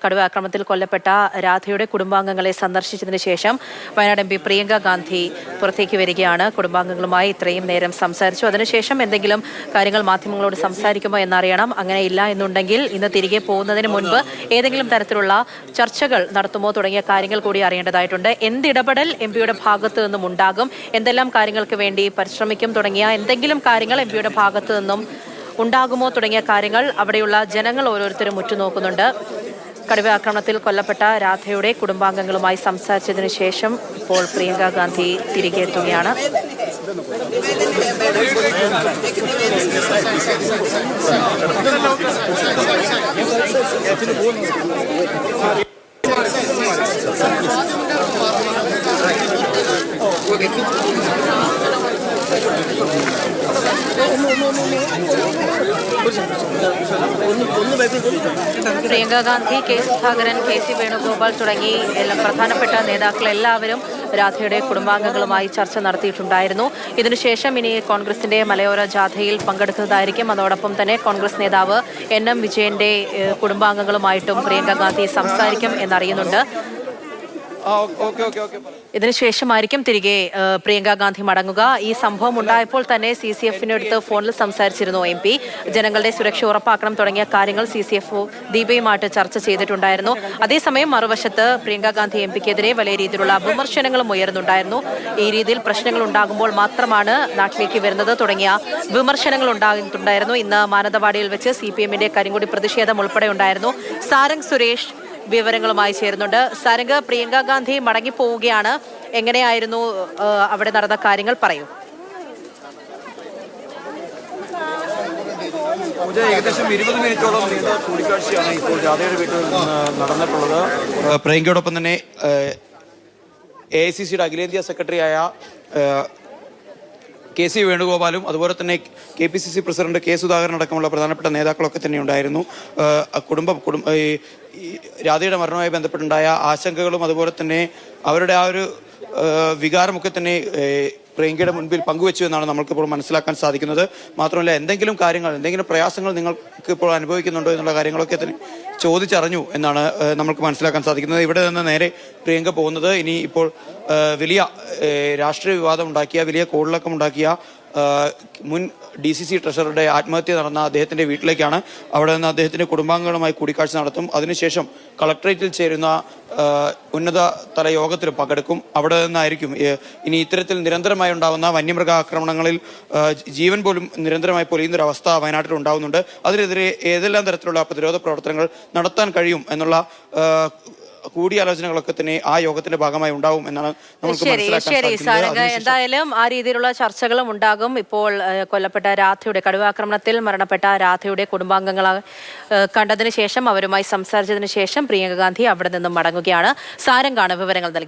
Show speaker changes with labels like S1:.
S1: കടുവ ആക്രമണത്തിൽ കൊല്ലപ്പെട്ട രാധയുടെ കുടുംബാംഗങ്ങളെ സന്ദർശിച്ചതിന് ശേഷം വയനാട് MP പ്രിയങ്ക ഗാന്ധി പുറത്തേക്ക് വരികയാണ്. കുടുംബാംഗങ്ങളുമായി ഇത്രയും നേരം സംസാരിച്ചു. അതിനുശേഷം എന്തെങ്കിലും കാര്യങ്ങൾ മാധ്യമങ്ങളോട് സംസാരിക്കുമോ എന്നറിയണം. അങ്ങനെ ഇല്ല എന്നുണ്ടെങ്കിൽ ഇന്ന് തിരികെ പോകുന്നതിന് മുൻപ് ഏതെങ്കിലും തരത്തിലുള്ള ചർച്ചകൾ നടത്തുമോ തുടങ്ങിയ കാര്യങ്ങൾ കൂടി അറിയേണ്ടതായിട്ടുണ്ട്. എന്തിടപെടൽ MP-യുടെ ഭാഗത്തു നിന്നും ഉണ്ടാകും, എന്തെല്ലാം കാര്യങ്ങൾക്ക് വേണ്ടി പരിശ്രമിക്കും തുടങ്ങിയ എന്തെങ്കിലും കാര്യങ്ങൾ MP-യുടെ ഭാഗത്തു നിന്നും ഉണ്ടാകുമോ തുടങ്ങിയ കാര്യങ്ങൾ അവിടെയുള്ള ജനങ്ങൾ ഓരോരുത്തരും ഉറ്റുനോക്കുന്നുണ്ട്. കടുവ ആക്രമണത്തിൽ കൊല്ലപ്പെട്ട രാധയുടെ കുടുംബാംഗങ്ങളുമായി സംസാരിച്ചതിനു ശേഷം ഇപ്പോൾ പ്രിയങ്ക ഗാന്ധി തിരികെ എത്തുകയാണ്. പ്രിയങ്ക ഗാന്ധി, കെ സുധാകരൻ, KC വേണുഗോപാൽ തുടങ്ങി എല്ലാം പ്രധാനപ്പെട്ട നേതാക്കളെല്ലാവരും രാധയുടെ കുടുംബാംഗങ്ങളുമായി ചർച്ച നടത്തിയിട്ടുണ്ടായിരുന്നു. ഇതിനുശേഷം ഇനി കോൺഗ്രസിന്റെ മലയോര ജാഥയിൽ പങ്കെടുക്കുന്നതായിരിക്കും. അതോടൊപ്പം തന്നെ കോൺഗ്രസ് നേതാവ് NM വിജയന്റെ കുടുംബാംഗങ്ങളുമായിട്ടും പ്രിയങ്ക ഗാന്ധി സംസാരിക്കും എന്നറിയുന്നുണ്ട്. ഇതിനുശേഷമായിരിക്കും തിരികെ പ്രിയങ്ക ഗാന്ധി മടങ്ങുക. ഈ സംഭവം ഉണ്ടായപ്പോൾ തന്നെ CCF-നടുത്ത് ഫോണിൽ സംസാരിച്ചിരുന്നു MP. ജനങ്ങളുടെ സുരക്ഷ ഉറപ്പാക്കണം തുടങ്ങിയ കാര്യങ്ങൾ CCF ദീപയുമായിട്ട് ചർച്ച ചെയ്തിട്ടുണ്ടായിരുന്നു. അതേസമയം മറുവശത്ത് പ്രിയങ്ക ഗാന്ധി MP-ക്കെതിരെ വലിയ രീതിയിലുള്ള വിമർശനങ്ങളും ഉയർന്നുണ്ടായിരുന്നു. ഈ രീതിയിൽ പ്രശ്നങ്ങൾ ഉണ്ടാകുമ്പോൾ മാത്രമാണ് നാട്ടിലേക്ക് വരുന്നത് തുടങ്ങിയ വിമർശനങ്ങൾ ഉണ്ടായിട്ടുണ്ടായിരുന്നു. ഇന്ന് മാനന്തവാടിയിൽ വെച്ച് CPM-ന്റെ കരിങ്കൊടി പ്രതിഷേധം ഉൾപ്പെടെ ഉണ്ടായിരുന്നു. സാരംഗ് സുരേഷ് വിവരങ്ങളുമായി ചേരുന്നുണ്ട്. സാരംഗ്, പ്രിയങ്ക ഗാന്ധി മടങ്ങിപ്പോവുകയാണ്. എങ്ങനെയായിരുന്നു അവിടെ നടന്ന കാര്യങ്ങൾ, പറയൂ.
S2: ഏകദേശം 20 മിനിറ്റോളം നീണ്ട കൂടിക്കാഴ്ചയാണ് ഇപ്പോൾ രാധയുടെ വീട്ടിൽ നടന്നിട്ടുള്ളത്. പ്രിയങ്കയോടൊപ്പം തന്നെ AICCയുടെ അഖിലേന്ത്യാ സെക്രട്ടറിയായ KC വേണുഗോപാലും അതുപോലെ തന്നെ KPCC പ്രസിഡന്റ് K സുധാകരൻ അടക്കമുള്ള പ്രധാനപ്പെട്ട നേതാക്കളൊക്കെ തന്നെ ഉണ്ടായിരുന്നു. രാധയുടെ മരണവുമായി ബന്ധപ്പെട്ടുണ്ടായ ആശങ്കകളും അതുപോലെ തന്നെ അവരുടെ ആ ഒരു വികാരമൊക്കെ തന്നെ പ്രിയങ്കയുടെ മുൻപിൽ പങ്കുവെച്ചു എന്നാണ് നമ്മൾക്കിപ്പോൾ മനസ്സിലാക്കാൻ സാധിക്കുന്നത്. മാത്രമല്ല, എന്തെങ്കിലും പ്രയാസങ്ങൾ നിങ്ങൾക്ക് ഇപ്പോൾ അനുഭവിക്കുന്നുണ്ടോ എന്നുള്ള കാര്യങ്ങളൊക്കെ തന്നെ ചോദിച്ചറിഞ്ഞു എന്നാണ് നമുക്ക് മനസ്സിലാക്കാൻ സാധിക്കുന്നത്. ഇവിടെ നിന്ന് നേരെ പ്രിയങ്ക പോകുന്നത് ഇനി ഇപ്പോൾ വലിയ രാഷ്ട്രീയ വിവാദം ഉണ്ടാക്കിയ, വലിയ കോളിളക്കം ഉണ്ടാക്കിയ മുൻ DCC ട്രഷററുടെ ആത്മഹത്യ നടന്ന അദ്ദേഹത്തിൻ്റെ വീട്ടിലേക്കാണ്. അവിടെ നിന്ന് അദ്ദേഹത്തിൻ്റെ കുടുംബാംഗങ്ങളുമായി കൂടിക്കാഴ്ച നടത്തും. അതിനുശേഷം കളക്ടറേറ്റിൽ ചേരുന്ന ഉന്നത തല യോഗത്തിലും പങ്കെടുക്കും. അവിടെ നിന്നായിരിക്കും ഇനി ഇത്തരത്തിൽ നിരന്തരമായി ഉണ്ടാകുന്ന വന്യമൃഗ ആക്രമണങ്ങളിൽ ജീവൻ പോലും നിരന്തരമായി പൊലിയുന്നൊരവസ്ഥ വയനാട്ടിൽ ഉണ്ടാകുന്നുണ്ട്. അതിനെതിരെ ഏതെല്ലാം തരത്തിലുള്ള പ്രതിരോധ പ്രവർത്തനങ്ങൾ നടത്താൻ കഴിയും എന്നുള്ള കൂടിയാലോചനകളൊക്കെ തന്നെ ആ യോഗത്തിന്റെ ഭാഗമായി ഉണ്ടാവും എന്നാണ് നമുക്ക് മനസ്സിലാക്കാൻ സാധിക്കുന്നത്.
S1: എന്തായാലും ആ രീതിയിലുള്ള ചർച്ചകളും ഉണ്ടാകും. ഇപ്പോൾ കൊല്ലപ്പെട്ട രാധയുടെ, കടുവാക്രമണത്തിൽ മരണപ്പെട്ട രാധയുടെ കുടുംബാംഗങ്ങളെ കണ്ടതിന് ശേഷം അവരുമായി സംസാരിച്ചതിന് ശേഷം പ്രിയങ്ക ഗാന്ധി അവിടെ നിന്നും മടങ്ങുകയാണ്. സാരംഗാണ് വിവരങ്ങൾ നൽകി.